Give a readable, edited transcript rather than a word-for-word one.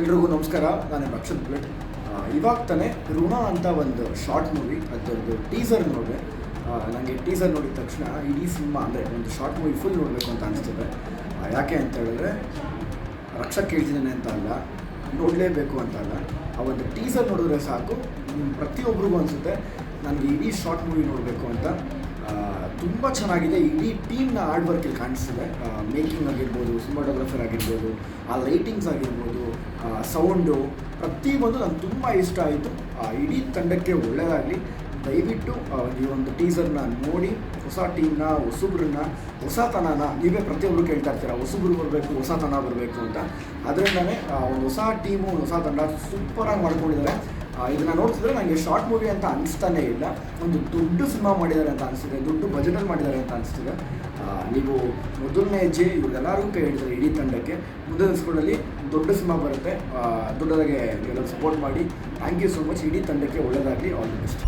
ಎಲ್ರಿಗೂ ನಮಸ್ಕಾರ. ನಾನು ರಕ್ಷತ್ ಬ್ಲಡ್. ಇವಾಗ ತಾನೇ ಋಣ ಅಂತ ಒಂದು ಶಾರ್ಟ್ ಮೂವಿ ಅದರದ್ದು ಟೀಸರ್ ನೋಡಿದೆ. ನನಗೆ ಟೀಸರ್ ನೋಡಿದ ತಕ್ಷಣ ಇಡೀ ಸಿನಿಮಾ ಅಂದರೆ ಒಂದು ಶಾರ್ಟ್ ಮೂವಿ ಫುಲ್ ನೋಡಬೇಕು ಅಂತ ಅನಿಸ್ತದೆ. ಯಾಕೆ ಅಂತ ಹೇಳಿದ್ರೆ ರಕ್ಷಕ್ ಕೇಳ್ತಿದ್ದಾನೆ ಅಂತ ಅಲ್ಲ, ನೋಡಲೇಬೇಕು ಅಂತ ಅಲ್ಲ. ಆ ಒಂದು ಟೀಸರ್ ನೋಡಿದ್ರೆ ಸಾಕು ಪ್ರತಿಯೊಬ್ಬರಿಗೂ ಅನಿಸುತ್ತೆ ನನಗೆ ಇಡೀ ಶಾರ್ಟ್ ಮೂವಿ ನೋಡಬೇಕು ಅಂತ. ತುಂಬ ಚೆನ್ನಾಗಿದೆ. ಇಡೀ ಟೀಮ್ನ ಹಾರ್ಡ್ ವರ್ಕ್ ಇಲ್ಲಿ ಕಾಣಿಸ್ತಿದೆ. ಮೇಕಿಂಗ್ ಆಗಿರ್ಬೋದು, ಸಿನಿಮಾಟೋಗ್ರಫರ್ ಆಗಿರ್ಬೋದು, ಆ ಲೈಟಿಂಗ್ಸ್ ಆಗಿರ್ಬೋದು, ಸೌಂಡು, ಪ್ರತಿಯೊಂದು ನನಗೆ ತುಂಬ ಇಷ್ಟ ಆಯಿತು. ಇಡೀ ತಂಡಕ್ಕೆ ಒಳ್ಳೆಯದಾಗಲಿ. ದಯವಿಟ್ಟು ಈ ಒಂದು ಟೀಸರ್ನ ನೋಡಿ ಹೊಸ ಟೀಮ್ನ, ಹೊಸಬ್ರನ್ನ, ಹೊಸತನನ ನೀವೇ ಪ್ರತಿಯೊಬ್ಬರು ಕೇಳ್ತಾ ಇರ್ತೀರ, ಹೊಸಬ್ರು ಬರಬೇಕು, ಹೊಸತನ ಬರಬೇಕು ಅಂತ. ಅದರಿಂದನೇ ಒಂದು ಹೊಸ ಟೀಮು, ಒಂದು ಹೊಸ ತಂಡ ಸೂಪರಾಗಿ ಮಾಡ್ಕೊಂಡಿದ್ದಾರೆ. ಇದನ್ನು ನೋಡ್ತಿದ್ರೆ ನನಗೆ ಶಾರ್ಟ್ ಮೂವಿ ಅಂತ ಅನಿಸ್ತಾನೇ ಇಲ್ಲ, ಒಂದು ದೊಡ್ಡ ಸಿನಿಮಾ ಮಾಡಿದ್ದಾರೆ ಅಂತ ಅನಿಸ್ತಿದೆ, ದೊಡ್ಡ ಬಜೆಟಲ್ಲಿ ಮಾಡಿದ್ದಾರೆ ಅಂತ ಅನಿಸ್ತಿದೆ. ನೀವು ಮೊದಲನೇ ಹೆಜ್ಜೆ ಇವ್ರೆಲ್ಲರೂ ಕೈ ಹಿಡಿತಾರೆ ಇಡೀ ತಂಡಕ್ಕೆ. ಮುಂದಿನ ದಿವಸಗಳಲ್ಲಿ ದೊಡ್ಡ ಸಿನಿಮಾ ಬರುತ್ತೆ, ದೊಡ್ಡದಾಗೆ ನೀವೆಲ್ಲ ಸಪೋರ್ಟ್ ಮಾಡಿ. Thank you so much. ಇಡೀ ತಂಡಕ್ಕೆ ಒಳ್ಳೆಯದಾಗಲಿ. All the best.